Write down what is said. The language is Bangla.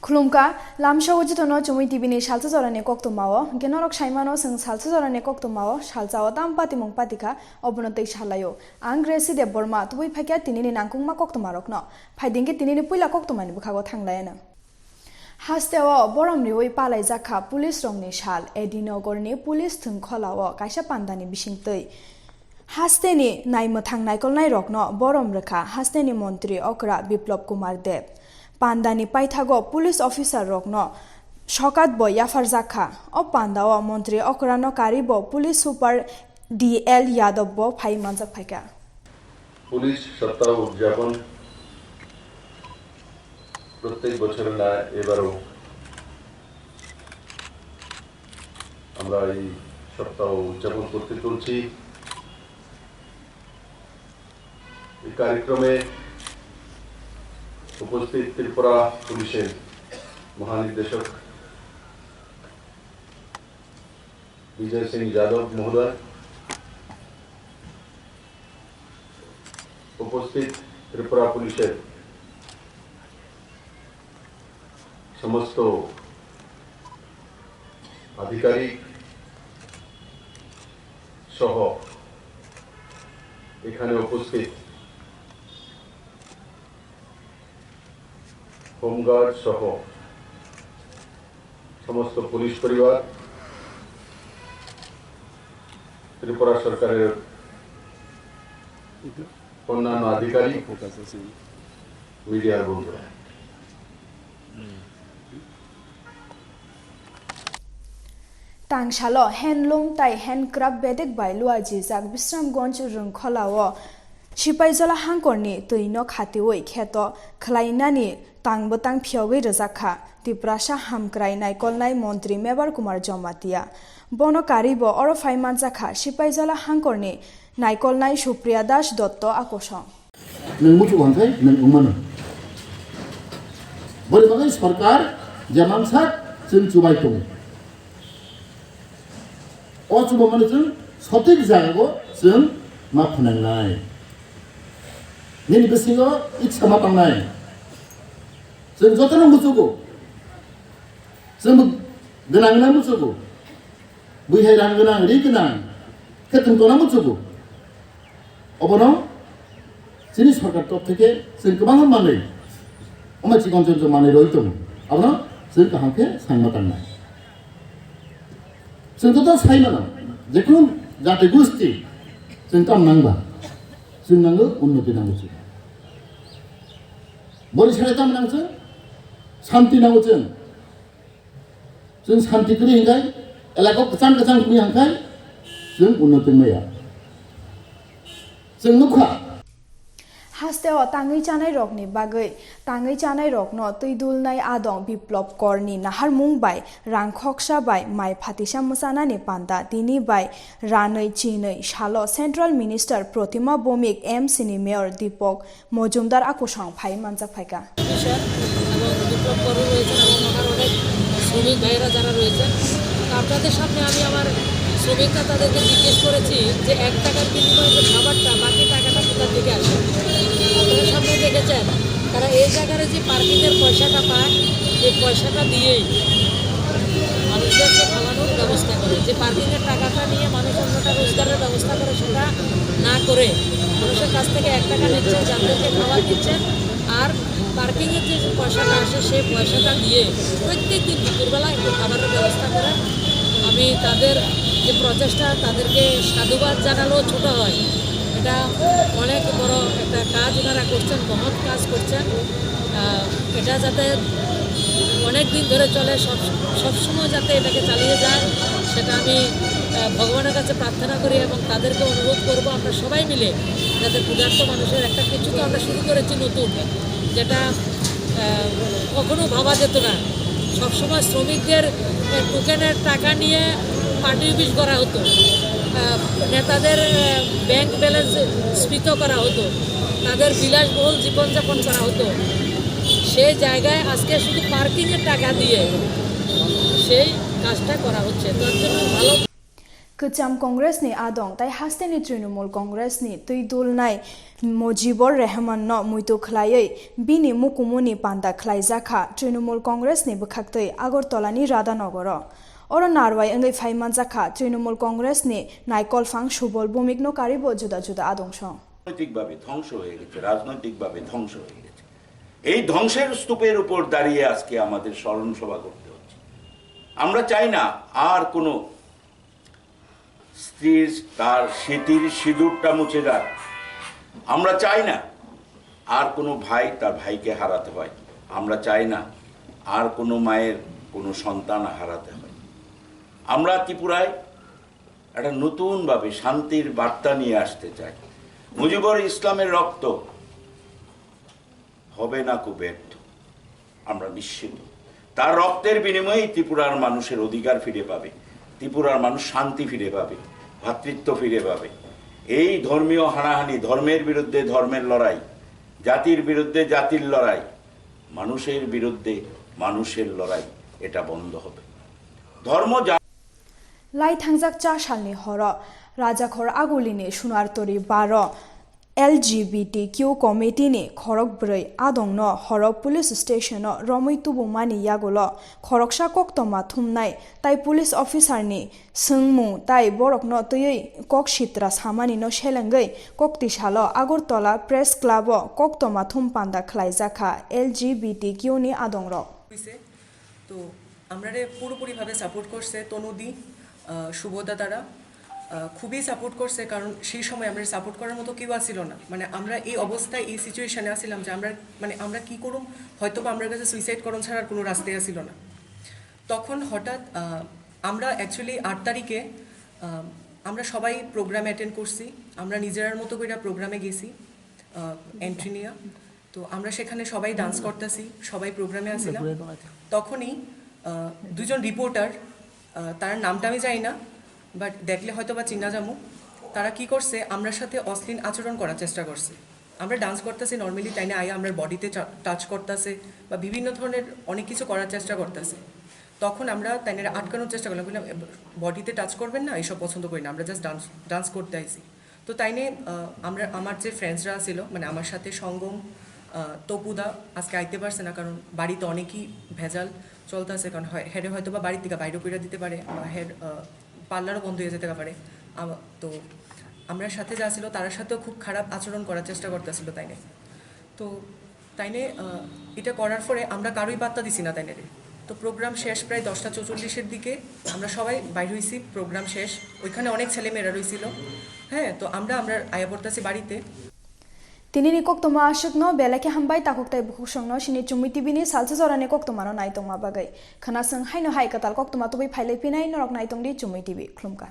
Khulumka, Lamsha Wujitono, Chumui Tibini, Salsa Jorani Koktwma, Genorok Shaimano, and Salsa Jorani Koktwma, Salsa Patimung Patika, Obonote Shalayo, and Gracy Debbarma, Tui Packet Tini Nankuma Koktwma no, Pidingi Tini Pula Koktwma Bukago Tanglana. Hastewa, Boromri, Palai Zaka, Police Rongni Shal, Edino Gorni, Police Tunkolawa, Kaisha Pandani Bishingtui. Hasteni Naimotang Naikol Nairokno, Borom Reka, Hasteni Montri, Okra, Biplop Kumar Deb. Pandani Paithago, Police Officer Rokno, Shokat Boy Yafar Zakha, O Pandawa Montri Okrano Karibo, Police Super DL Yadobbo, Pai Manza Paika. Police সপ্তাহ উদযাপন প্রত্যেক বছর না এবারও আমরা এই সপ্তাহ উদযাপন করতে চলছি। এই কার্যক্রমে উপস্থিত ত্রিপুরা পুলিশের মহানির্দেশক বিজয় সিং যাদব মহোদয়, উপস্থিত ত্রিপুরা পুলিশের সমস্ত আধিকারিক সহ এখানে উপস্থিত হোমগার্ড সহ সমস্ত পুলিশ পরিবার, ত্রিপুরা সরকারের অন্যান্য আধিকারিক, মিডিয়ার বন্ধুরা, Tangshalo handloom tai handcraft bedek bai luaji jak Bisramgonj rungkholao Shipaizola hangkorni tuino khatioi kheto khlainani tangbotang phiogei rjakha Tiprasha hamkrai naikolnai Montri Mebar Kumar Jomatia Bono karibo oro phaimanjakha Shipaizola hangkorni naikolnai Supriya Das Dotto akosong nang mutu wantai nang umano bori bagai sarkar jamam sat chung chubai tong o chubo mane chung sotik jagago chung ma phunangnai nini bisingo ichha ma pangnai chung jotono muchugo chung ganang na muchugo buihai rang ganang ri ganang khetung tona muchugo obono Sini sarkar top থেকে जों गोबां माने अमाचि गन्जन माने रय दं आबना जों काहांखे सांगमातांनाय जोंथ' साइमाना जेखुनु जाते गुस्ति जों काम नांबा जों नांगो उन्नति नांगौ बोरै सारे दाम नांगौ शान्ति नांगौ जों शान्तिखौ हिंगाय एलाकायाव गोजान गोजान खुनि हांखाय जों उन्नति माया जों नुखा Hasteo tangai chanai rokni bagai tangai chanai rokno tuidulnai adong biplop korni nahar mungbai rangkhoksa bai mai phatisha musanani panda tini bai ranai chinai shalo Central Minister Protima Bomik MC ni Mayor Dipok Mojumdar akosang phai manjak phaika বিপ্লব করো রয়েছেন এবং আমার অনেক শ্রমিক ভাইয়েরা যারা রয়েছেন আপনাদের সামনে আমি আমার শ্রমিকরা তাদেরকে জিজ্ঞেস করেছি যে 1 টাকার বিনিময়ে যে খাবারটা বাকি টাকাটা কোথা থেকে আসে আপনারা সামনে দেখেছেন তারা এই জায়গায় যে পার্কিংয়ের পয়সাটা পায় এই পয়সাটা দিয়েই মানুষদেরকে খাওয়ানোর ব্যবস্থা করে যে পার্কিংয়ের টাকাটা নিয়ে মানুষ অন্যটা রোজগারের ব্যবস্থা করে সেটা না করে মানুষের কাছ থেকে 1 টাকা নিচ্ছে যাদেরকে খাবার দিচ্ছেন আর পার্কিংয়ের যে পয়সাটা আসে সেই পয়সাটা দিয়ে প্রত্যেক দিন দুপুরবেলা একটু খাবারের ব্যবস্থা করে আমি তাদের যে প্রচেষ্টা তাদেরকে সাধুবাদ জানালেও ছোট হয় এটা অনেক বড় একটা কাজ ওনারা করছেন মহৎ কাজ করছেন এটা যাতে অনেক দিন ধরে চলে সবসময় যাতে এটাকে চালিয়ে যায় সেটা আমি ভগবানের কাছে প্রার্থনা করি এবং তাদেরকে অনুরোধ করব আমরা সবাই মিলে যাতে ক্ষুধার্ত মানুষের একটা কিছু তো আমরা শুরু করেছি নতুন যেটা কখনো ভাবা যেত না সবসময় শ্রমিকদের টোকেনের টাকা নিয়ে পার্টি অফিস করা হতো নেতাদের ব্যাংক ব্যালেন্স স্ফীত করা হতো তাদের বিলাসবহুল জীবনযাপন করা হতো সেই জায়গায় আজকে শুধু পার্কিংয়ের টাকা দিয়ে সেই কাজটা করা হচ্ছে তার জন্য ভালো Kecam Kongres ni adong tai haste ni Trinamool Kongres ni tui dul nai Mojibor Rahman no muito khlaiei bini mukumuni panda khlai jakha Trinamool Kongres ni bukhaktei Agartala ni Radhanagoro Oro narwai angai phaiman jakha Trinamool Kongres ni naikol phang subol bumik no karibo juda juda adongso রাজনৈতিকভাবে ধ্বংস হয়ে গেছে রাজনৈতিকভাবে ধ্বংস হয়ে গেছে এই ধ্বংসের স্তূপের উপর দাঁড়িয়ে আজকে আমাদের স্মরণ সভা করতে হচ্ছে আমরা চাই না আর কোনো স্ত্রীর তার স্মৃতির সিঁদুরটা মুছে যাক আমরা চাই না আর কোনো ভাই তার ভাইকে হারাতে হয় আমরা চাই না আর কোনো মায়ের কোনো সন্তান হারাতে হয় আমরা ত্রিপুরায় একটা নতুনভাবে শান্তির বার্তা নিয়ে আসতে চাই মুজিবুর ইসলামের রক্ত হবে না কো ব্যর্থ আমরা নিশ্চিত তার রক্তের বিনিময়ে ত্রিপুরার মানুষের অধিকার ফিরে পাবে ত্রিপুরার মানুষ শান্তি ফিরে পাবে ভ্রাতৃত্ব ফিরে পাবে এই ধর্মীয় হানাহানি ধর্মের বিরুদ্ধে ধর্মের লড়াই জাতির বিরুদ্ধে জাতির লড়াই মানুষের বিরুদ্ধে মানুষের লড়াই এটা বন্ধ হবে ধর্ম Lai thangjak cha salni horo Rajakhor agulini sunartori 12 LGBTQ committee ni khorok broi adongno horo police station no romoi tubumani yagolo khoroksa koktoma thumnai tai police officer ni sungmu tai borokno tui kokshitra samani no shelengai koktisalo Agartala press club o koktoma thumpanda khlaijakha LGBTQ ni adongro তো আমরা পুরোপুরিভাবে সাপোর্ট করছে তনুদি শুভদা তারা খুবই সাপোর্ট করছে কারণ সেই সময় আমরা সাপোর্ট করার মতো কেউ আসছিল না মানে আমরা এই অবস্থায় এই সিচুয়েশনে আসছিলাম যে আমরা কি করুম হয়তো বা আমরা কাছে সুইসাইড করুন ছাড়া কোনো রাস্তায় আসছিল না তখন হঠাৎ আমরা অ্যাকচুয়ালি 8 তারিখে আমরা সবাই প্রোগ্রাম অ্যাটেন্ড করছি আমরা নিজের মতো করে প্রোগ্রামে গেছি এন্ট্রি নিয়ে তো আমরা সেখানে সবাই ডান্স করতেছি সবাই প্রোগ্রামে আসছিলাম তখনই দুজন রিপোর্টার তার নামটা আমি জানি না বাট দেখলে হয়তো বা চিনা যাবো তারা কি করছে আমার সাথে অশ্লীল আচরণ করার চেষ্টা করছে আমরা ডান্স করতেছি নর্মালি তাই না আয়া আমরা বডিতে টাচ করতেছে বা বিভিন্ন ধরনের অনেক কিছু করার চেষ্টা করতেছে তখন আমরা তাইনের আটকানোর চেষ্টা করলাম বললাম বডিতে টাচ করবেন না এইসব পছন্দ করি না আমরা জাস্ট ডান্স করতে আইছি তো তাইনে আমরা আমার যে ফ্রেন্ডসরা ছিল মানে আমার সাথে সঙ্গম তপুদা আজকে আইতে পারছে না কারণ বাড়িতে অনেকই ভেজাল চলতেছে কারণ হেডে হয়তো বা বাড়ির থেকে বাইরে করে দিতে পারে বা হেড পার্লারও বন্ধ হয়ে যেতে পারে তো আমরা সাথে যা ছিল তার সাথেও খুব খারাপ আচরণ করার চেষ্টা করতেছিল তাইনে তো তাইনে এটা করার পরে আমরা কারোই বার্তা দিছি না তাইনে তো প্রোগ্রাম শেষ প্রায় 10:44 দিকে আমরা সবাই বাইরে হয়েছি প্রোগ্রাম শেষ ওইখানে অনেক ছেলেমেয়েরা রয়েছিল হ্যাঁ তো আমরা আয়া পড়তেছি বাড়িতে Tinini Koktwma ashukno belake hambai takoktai bukhusongno sini CHUMUI TV ni Salsa jorani Koktwma no naitongma bagai khana sung haino hai katal Koktwma tubai phailai pinai norok naitongdi CHUMUI TV khlumka